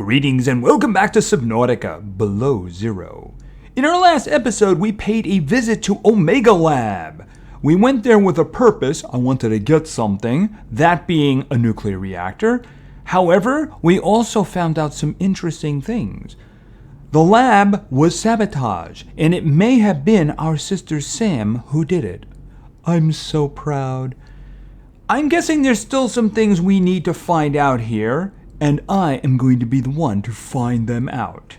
Greetings and welcome back to Subnautica Below Zero. In our last episode, we paid a visit to Omega Lab. We went there with a purpose. I wanted to get something, that being a nuclear reactor. However, we also found out some interesting things. The lab was sabotaged, and it may have been our sister Sam who did it. I'm so proud. I'm guessing there's still some things we need to find out here, and I am going to be the one to find them out.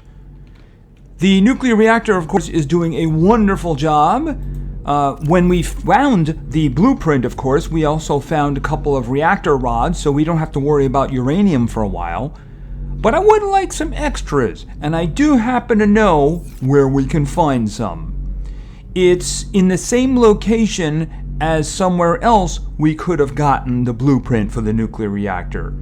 The nuclear reactor, of course, is doing a wonderful job. When we found the blueprint, of course, we also found a couple of reactor rods, so we don't have to worry about uranium for a while. But I would like some extras, and I do happen to know where we can find some. It's in the same location as somewhere else we could have gotten the blueprint for the nuclear reactor.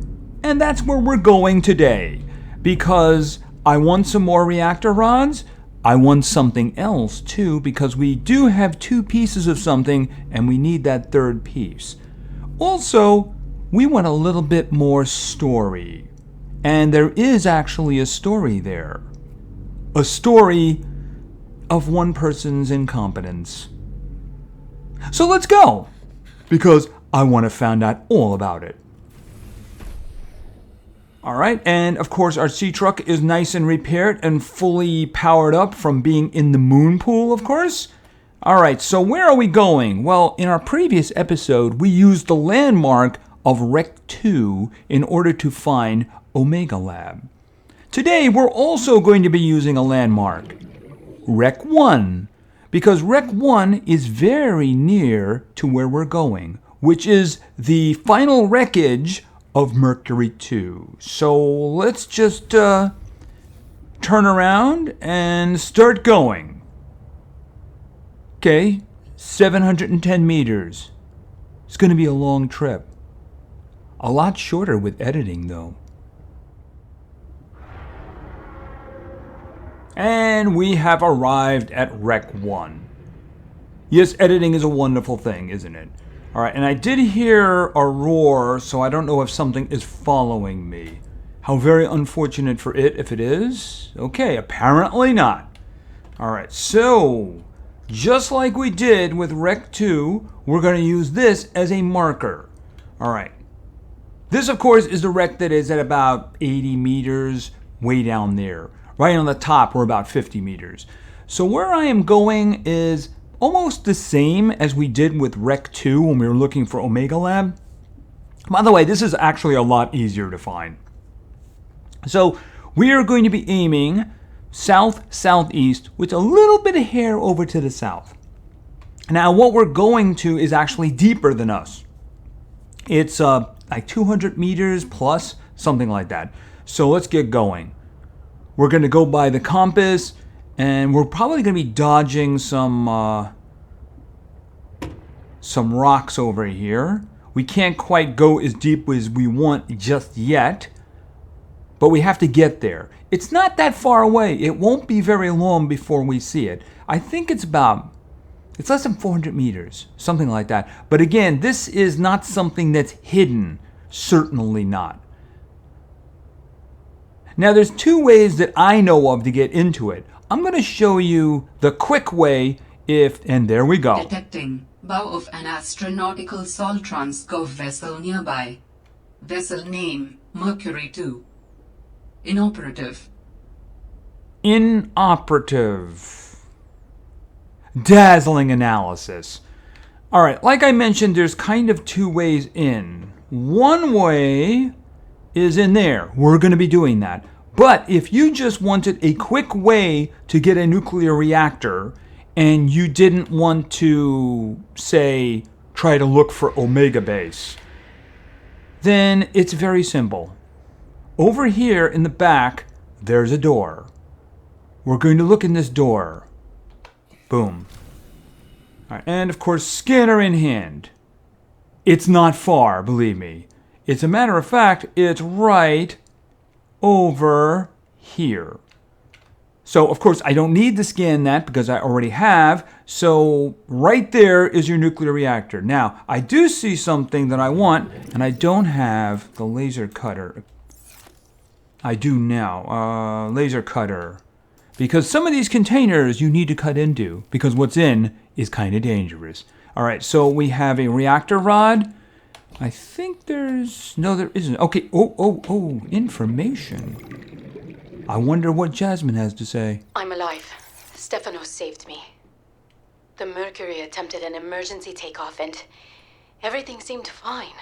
And that's where we're going today, because I want some more reactor rods. I want something else too, because we do have two pieces of something and we need that third piece. Also, we want a little bit more story. And there is actually a story there. A story of one person's incompetence. So let's go, because I want to find out all about it. Alright, and of course our sea truck is nice and repaired and fully powered up from being in the moon pool, of course. Alright, so where are we going? Well, in our previous episode, we used the landmark of Rec 2 in order to find Omega Lab. Today, we're also going to be using a landmark, Rec 1, because Rec 1 is very near to where we're going, which is the final wreckage of Mercury 2. So let's just turn around and start going. Okay, 710 meters. It's going to be a long trip. A lot shorter with editing though. And we have arrived at Rec 1. Yes, editing is a wonderful thing, isn't it? Alright, and I did hear a roar, so I don't know if something is following me. How very unfortunate for it if it is. Okay, apparently not. Alright, so just like we did with Rec 2, we're going to use this as a marker. Alright. This, of course, is the wreck that is at about 80 meters way down there. Right on the top, we're about 50 meters. So where I am going is almost the same as we did with Rec 2 when we were looking for Omega Lab. By the way, this is actually a lot easier to find. So we are going to be aiming south-southeast with a little bit of hair over to the south. Now what we're going to is actually deeper than us. It's like 200 meters plus, something like that. So let's get going. We're going to go by the compass, and we're probably going to be dodging some rocks over here. We can't quite go as deep as we want just yet, but we have to get there. It's not that far away. It won't be very long before we see it. I think it's less than 400 meters, something like that. But again, this is not something that's hidden. Certainly not. Now, there's two ways that I know of to get into it. I'm going to show you the quick way and there we go. Detecting bow of an astronautical Sol Transcove vessel nearby. Vessel name, Mercury 2. Inoperative. Inoperative. Dazzling analysis. Alright, like I mentioned, there's kind of two ways in. One way is in there. We're going to be doing that. But if you just wanted a quick way to get a nuclear reactor and you didn't want to, say, try to look for Omega Base, then it's very simple. Over here in the back, there's a door. We're going to look in this door. Boom. All right, and of course, scanner in hand. It's not far, believe me. As a matter of fact, it's right over here. So, of course, I don't need to scan that because I already have. So, right there is your nuclear reactor. Now, I do see something that I want, and I don't have the laser cutter. I do now. Laser cutter. Because some of these containers you need to cut into, because what's in is kind of dangerous. All right, so we have a reactor rod. I think there's... No, there isn't. Okay, oh, information. I wonder what Jasmine has to say. I'm alive. Stefanos saved me. The Mercury attempted an emergency takeoff and everything seemed fine.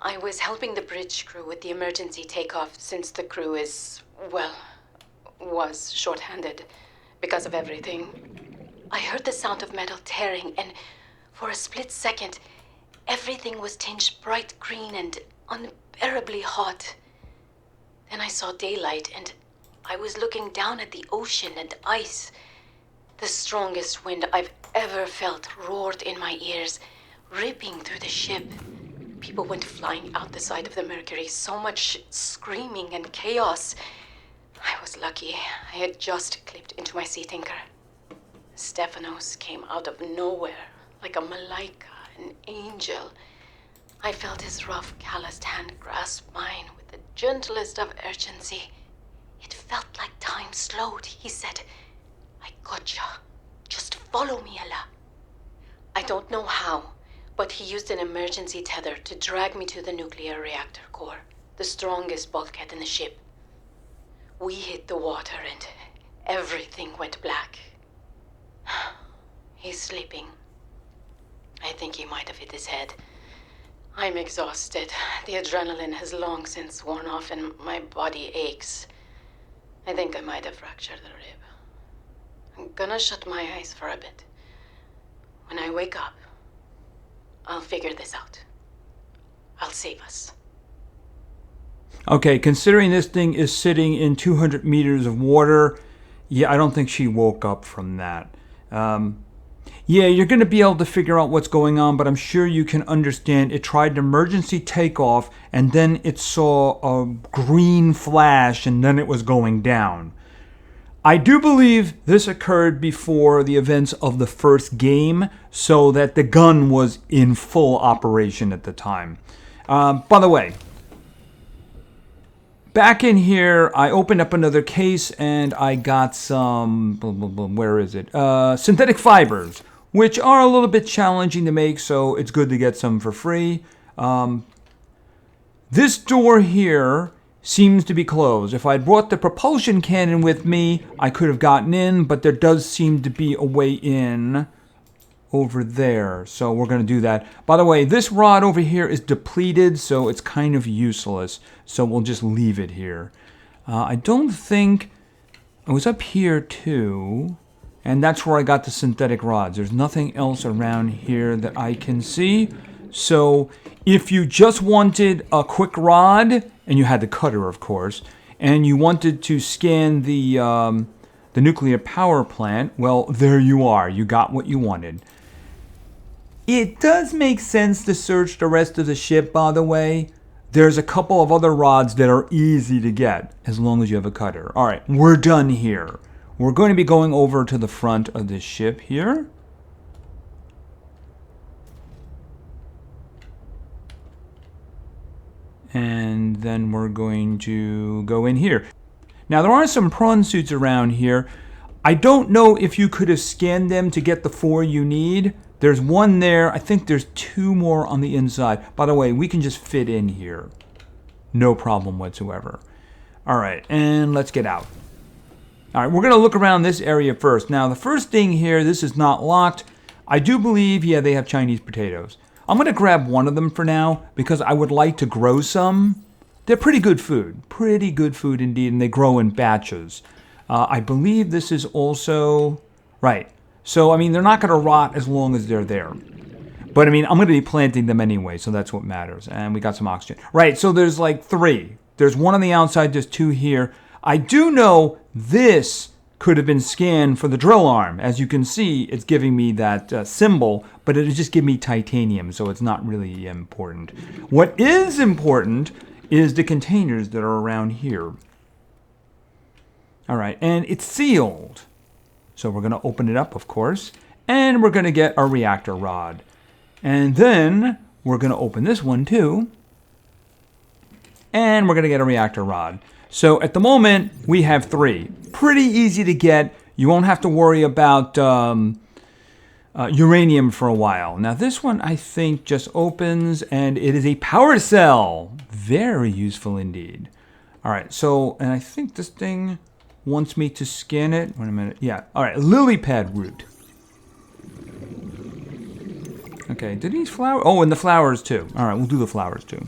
I was helping the bridge crew with the emergency takeoff since the crew is, well, was short-handed because of everything. I heard the sound of metal tearing and for a split second, everything was tinged bright green and unbearably hot. Then I saw daylight and I was looking down at the ocean and ice. The strongest wind I've ever felt roared in my ears, ripping through the ship. People went flying out the side of the Mercury, so much screaming and chaos. I was lucky. I had just clipped into my sea tinker. Stefanos came out of nowhere, like a malaika, an angel. I felt his rough, calloused hand grasp mine with the gentlest of urgency. It felt like time slowed. He said, "I gotcha. Just follow me, Ella." I don't know how, but he used an emergency tether to drag me to the nuclear reactor core, the strongest bulkhead in the ship. We hit the water and everything went black. He's sleeping. I think he might have hit his head. I'm exhausted. The adrenaline has long since worn off and my body aches. I think I might have fractured the rib. I'm gonna shut my eyes for a bit. When I wake up, I'll figure this out. I'll save us. Okay, considering this thing is sitting in 200 meters of water, yeah, I don't think she woke up from that. Yeah, you're going to be able to figure out what's going on, but I'm sure you can understand it tried an emergency takeoff, and then it saw a green flash, and then it was going down. I do believe this occurred before the events of the first game, so that the gun was in full operation at the time. By the way, back in here, I opened up another case and I got some, where is it? Synthetic fibers, which are a little bit challenging to make, so it's good to get some for free. This door here seems to be closed. If I'd brought the propulsion cannon with me, I could have gotten in, but there does seem to be a way in over there, so we're going to do that. By the way, this rod over here is depleted, so it's kind of useless, so we'll just leave it here. I don't think... I was up here too, and that's where I got the synthetic rods. There's nothing else around here that I can see, so if you just wanted a quick rod, and you had the cutter, of course, and you wanted to scan the nuclear power plant, well, there you are. You got what you wanted. It does make sense to search the rest of the ship, by the way. There's a couple of other rods that are easy to get, as long as you have a cutter. All right, we're done here. We're going to be going over to the front of this ship here. And then we're going to go in here. Now, there are some prawn suits around here. I don't know if you could have scanned them to get the 4 you need. There's one there. I think there's 2 more on the inside. By the way, we can just fit in here. No problem whatsoever. All right, and let's get out. All right, we're going to look around this area first. Now, the first thing here, this is not locked. I do believe, yeah, they have Chinese potatoes. I'm going to grab one of them for now because I would like to grow some. They're pretty good food. Pretty good food indeed, and they grow in batches. I believe this is also... Right. So, I mean, they're not going to rot as long as they're there. But, I mean, I'm going to be planting them anyway, so that's what matters. And we got some oxygen. Right, so there's like 3. There's 1 on the outside, there's 2 here. I do know this could have been scanned for the drill arm. As you can see, it's giving me that symbol, but it'll just give me titanium, so it's not really important. What is important is the containers that are around here. All right, and it's sealed. So we're going to open it up, of course, and we're going to get our reactor rod. And then we're going to open this one too, and we're going to get a reactor rod. So at the moment, we have 3. Pretty easy to get. You won't have to worry about uranium for a while. Now this one, I think, just opens, and it is a power cell. Very useful indeed. All right, so, and I think this thing wants me to scan it. Wait a minute. Yeah, all right, lily pad root. Okay, did these flowers? Oh, and the flowers too. All right, we'll do the flowers too.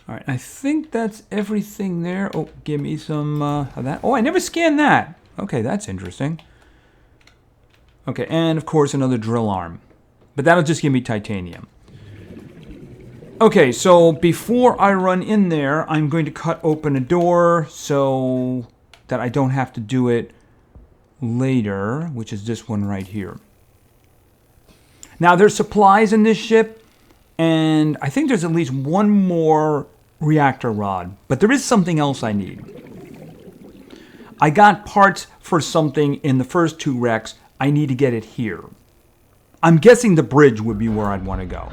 All right, I think that's everything there. Oh, give me some of that. Oh, I never scanned that. Okay, that's interesting. Okay, and of course another drill arm. But that'll just give me titanium. Okay, so before I run in there, I'm going to cut open a door so that I don't have to do it later, which is this one right here. Now, there's supplies in this ship, and I think there's at least one more reactor rod, but there is something else I need. I got parts for something in the first 2 wrecks. I need to get it here. I'm guessing the bridge would be where I'd want to go.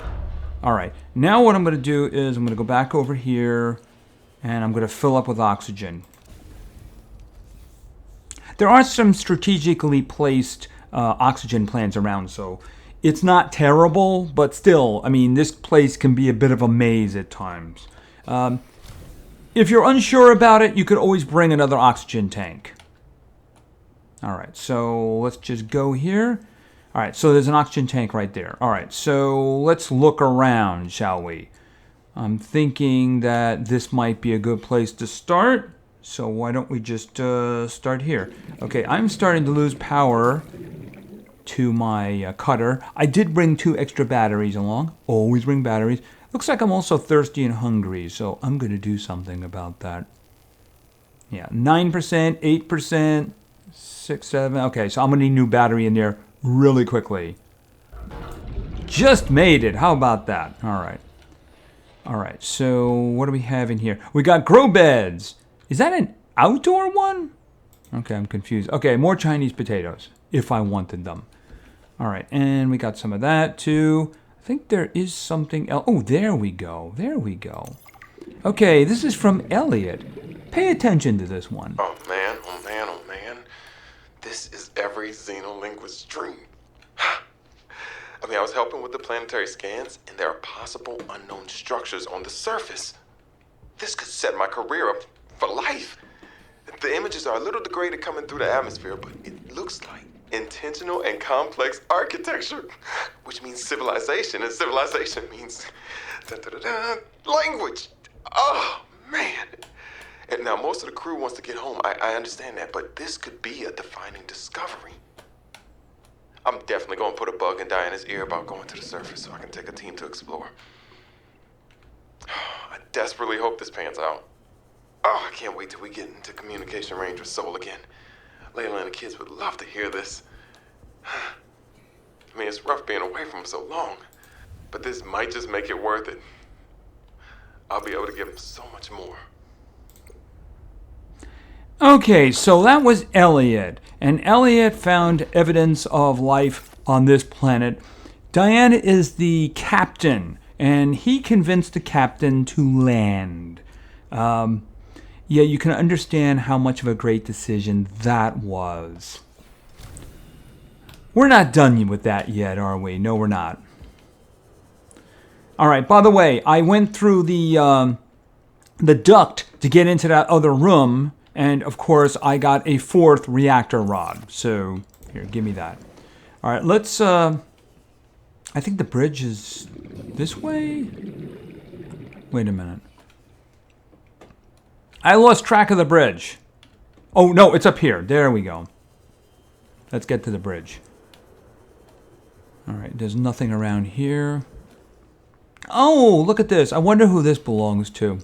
All right, now what I'm going to do is I'm going to go back over here, and I'm going to fill up with oxygen. There are some strategically placed oxygen plants around, so it's not terrible, but still, I mean, this place can be a bit of a maze at times. If you're unsure about it, you could always bring another oxygen tank. All right, so let's just go here. All right, so there's an oxygen tank right there. All right, so let's look around, shall we? I'm thinking that this might be a good place to start. So why don't we just start here? Okay, I'm starting to lose power to my cutter. I did bring 2 extra batteries along. Always bring batteries. Looks like I'm also thirsty and hungry, so I'm going to do something about that. Yeah, 9%, 8%, 6, 7. Okay, so I'm going to need a new battery in there really quickly. Just made it. How about that? All right. All right, so what do we have in here? We got grow beds. Is that an outdoor one? Okay, I'm confused. Okay, more Chinese potatoes, if I wanted them. All right, and we got some of that too. I think there is something else. Oh, there we go. There we go. Okay, this is from Elliot. Pay attention to this one. Oh man, oh man, oh man. This is every xenolinguist's dream. I mean, I was helping with the planetary scans, and there are possible unknown structures on the surface. This could set my career up for life. The images are a little degraded coming through the atmosphere, but it looks like intentional and complex architecture, which means civilization, and civilization means language. Oh, man. And now most of the crew wants to get home. I understand that, but this could be a defining discovery. I'm definitely going to put a bug in Diana's ear about going to the surface so I can take a team to explore. I desperately hope this pans out. Oh, I can't wait till we get into communication range with Sol again. Layla and the kids would love to hear this. I mean, it's rough being away from them so long, but this might just make it worth it. I'll be able to give them so much more. Okay, so that was Elliot, and Elliot found evidence of life on this planet. Diana is the captain, and he convinced the captain to land. Yeah, you can understand how much of a great decision that was. We're not done with that yet, are we? No, we're not. All right, by the way, I went through the duct to get into that other room, and of course, I got a 4th reactor rod. So, here, give me that. All right, let's, I think the bridge is this way? Wait a minute. I lost track of the bridge. Oh, no, it's up here. There we go. Let's get to the bridge. All right, there's nothing around here. Oh, look at this. I wonder who this belongs to.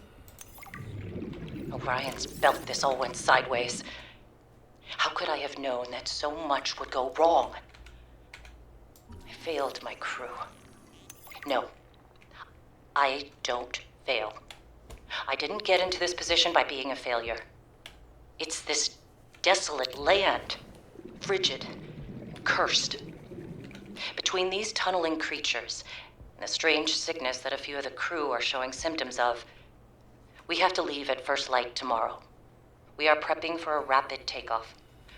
Orion's belt, this all went sideways. How could I have known that so much would go wrong? I failed my crew. No, I don't fail. I didn't get into this position by being a failure. It's this desolate land, frigid, cursed. Between these tunneling creatures and the strange sickness that a few of the crew are showing symptoms of, We have to leave at first light tomorrow. We are prepping for a rapid takeoff.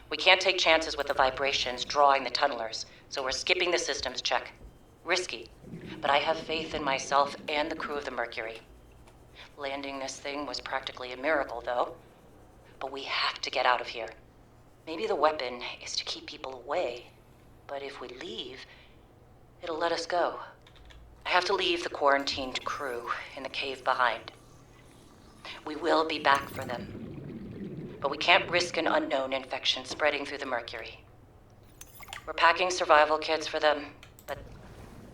We can't take chances with the vibrations drawing the tunnelers, so we're skipping the systems check. Risky, but I have faith in myself and the crew of the Mercury. Landing this thing was practically a miracle, though. But we have to get out of here. Maybe the weapon is to keep people away, but if we leave, it'll let us go. I have to leave the quarantined crew in the cave behind. We will be back for them, but we can't risk an unknown infection spreading through the Mercury. We're packing survival kits for them, but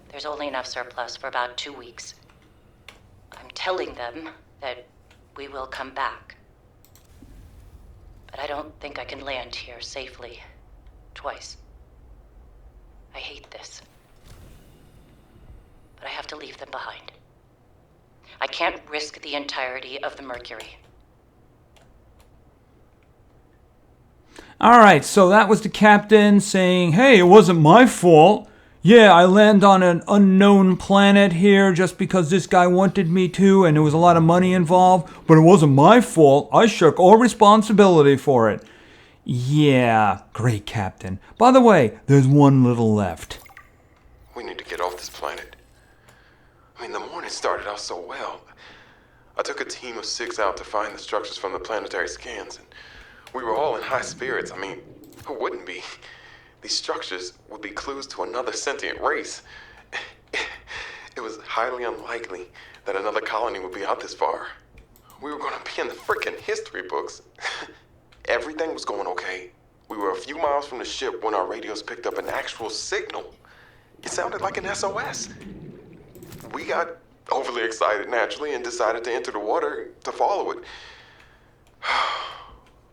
there's only enough surplus for about 2 weeks. I'm telling them that we will come back. But I don't think I can land here safely twice. I hate this. But I have to leave them behind. I can't risk the entirety of the Mercury. All right, so that was the captain saying, hey, it wasn't my fault. Yeah, I land on an unknown planet here just because this guy wanted me to, and there was a lot of money involved, but it wasn't my fault. I shook all responsibility for it. Yeah, great captain. By the way, there's one little left. We need to get off this planet. I mean, the morning started out so well. I took a team of 6 out to find the structures from the planetary scans, and we were all in high spirits. I mean, who wouldn't be? These structures would be clues to another sentient race. It was highly unlikely that another colony would be out this far. We were going to be in the frickin' history books. Everything was going okay. We were a few miles from the ship when our radios picked up an actual signal. It sounded like an SOS. We got overly excited naturally and decided to enter the water to follow it.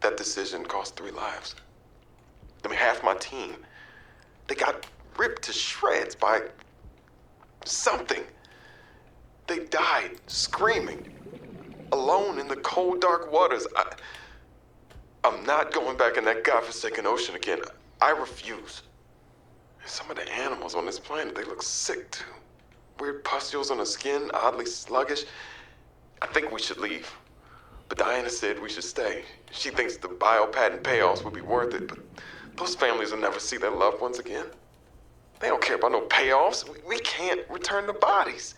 That decision cost 3 lives. I mean, half my team, they got ripped to shreds by something. They died screaming, alone in the cold, dark waters. I'm not going back in that godforsaken ocean again. I refuse. Some of the animals on this planet, they look sick too. Weird pustules on the skin, oddly sluggish. I think we should leave. But Diana said we should stay. She thinks the biopatent payoffs would be worth it, but those families will never see their loved ones again. They don't care about no payoffs. We can't return the bodies.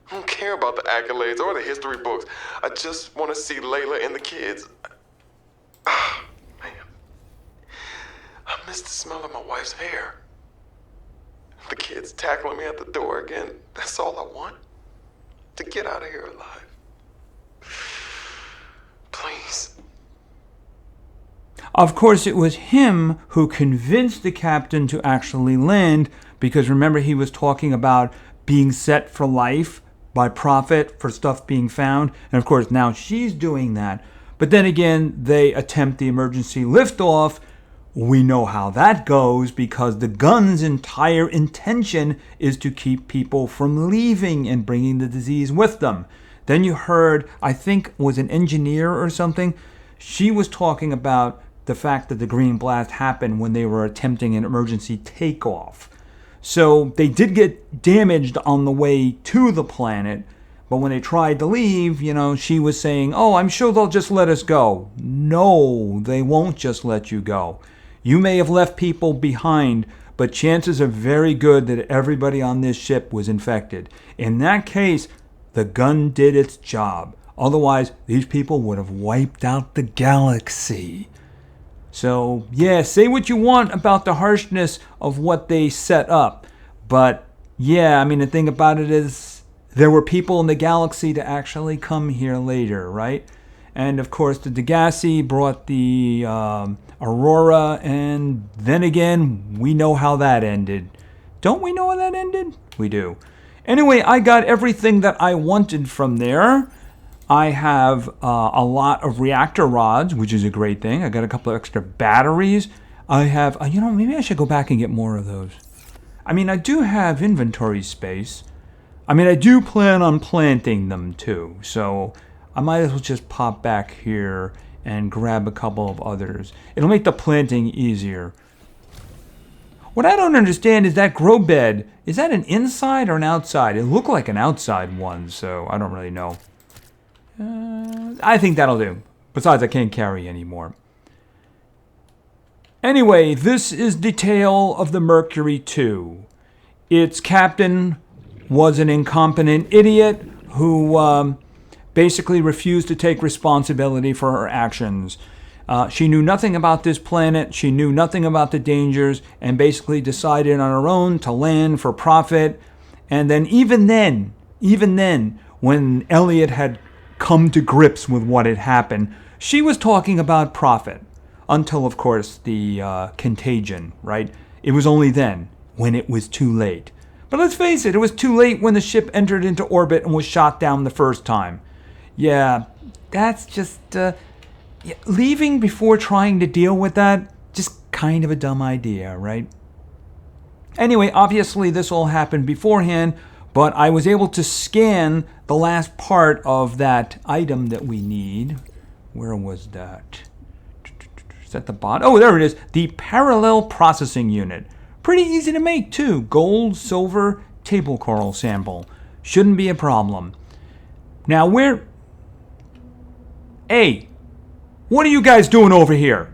I don't care about the accolades or the history books. I just want to see Layla and the kids. Man. I miss the smell of my wife's hair. The kids tackling me at the door again. That's all I want. To get out of here alive. Please. Of course, it was him who convinced the captain to actually land, because remember, he was talking about being set for life by Prophet for stuff being found. And of course, now she's doing that. But then again, they attempt the emergency liftoff. We know how that goes because the gun's entire intention is to keep people from leaving and bringing the disease with them. Then you heard, I think was an engineer or something, she was talking about the fact that the green blast happened when they were attempting an emergency takeoff. So they did get damaged on the way to the planet, but when they tried to leave, she was saying, oh, I'm sure they'll just let us go. No, they won't just let you go. You may have left people behind, but chances are very good that everybody on this ship was infected. In that case, the gun did its job. Otherwise, these people would have wiped out the galaxy. So, yeah, say what you want about the harshness of what they set up. But, yeah, the thing about it is there were people in the galaxy to actually come here later, right? And, of course, the Degassi brought the Aurora, and then again, we know how that ended. Don't we know how that ended? We do. Anyway, I got everything that I wanted from there. I have a lot of reactor rods, which is a great thing. I got a couple of extra batteries. I have, maybe I should go back and get more of those. I do have inventory space. I do plan on planting them too. So I might as well just pop back here and grab a couple of others. It'll make the planting easier. What I don't understand is that grow bed. Is that an inside or an outside? It looked like an outside one, so I don't really know. I think that'll do. Besides, I can't carry anymore. Anyway, this is the tale of the Mercury 2. Its captain was an incompetent idiot who basically refused to take responsibility for her actions. She knew nothing about this planet, she knew nothing about the dangers, and basically decided on her own to land for profit. And then even then, when Elliot had come to grips with what had happened, she was talking about profit. Until, of course, the contagion, right? It was only then, when it was too late. But let's face it was too late when the ship entered into orbit and was shot down the first time. Yeah, that's just... leaving before trying to deal with that, just kind of a dumb idea, right? Anyway, obviously this all happened beforehand, but I was able to scan the last part of that item that we need. Where was that? Is that the bottom? Oh, there it is. The parallel processing unit. Pretty easy to make too. Gold, silver, table coral sample. Shouldn't be a problem. Now where... Hey, what are you guys doing over here?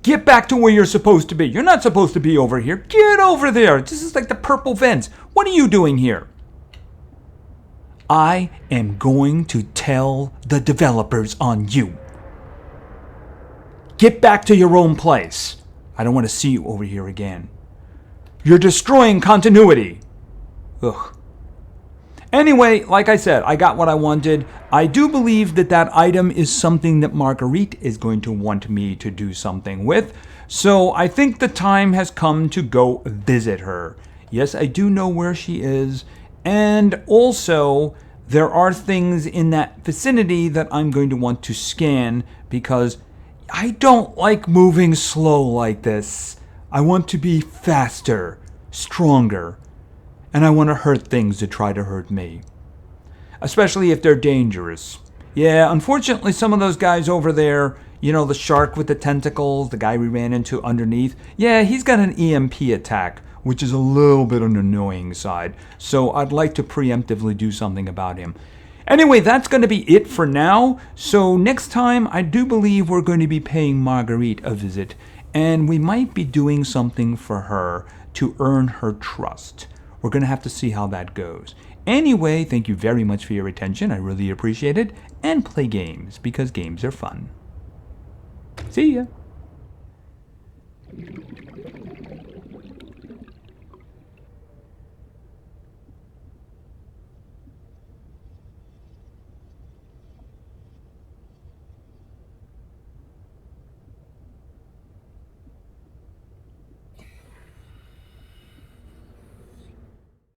Get back to where you're supposed to be. You're not supposed to be over here. Get over there. This is like the purple vents. What are you doing here? I am going to tell the developers on you. Get back to your own place. I don't want to see you over here again. You're destroying continuity. Ugh. Anyway, like I said, I got what I wanted. I do believe that that item is something that Marguerite is going to want me to do something with. So I think the time has come to go visit her. Yes, I do know where she is. And also, there are things in that vicinity that I'm going to want to scan because I don't like moving slow like this. I want to be faster, stronger. And I want to hurt things that try to hurt me. Especially if they're dangerous. Yeah, unfortunately some of those guys over there, you know, the shark with the tentacles, the guy we ran into underneath, yeah, he's got an EMP attack, which is a little bit on the annoying side. So I'd like to preemptively do something about him. Anyway, that's going to be it for now. So next time, I do believe we're going to be paying Marguerite a visit. And we might be doing something for her to earn her trust. We're going to have to see how that goes. Anyway, thank you very much for your attention. I really appreciate it. And play games, because games are fun. See ya.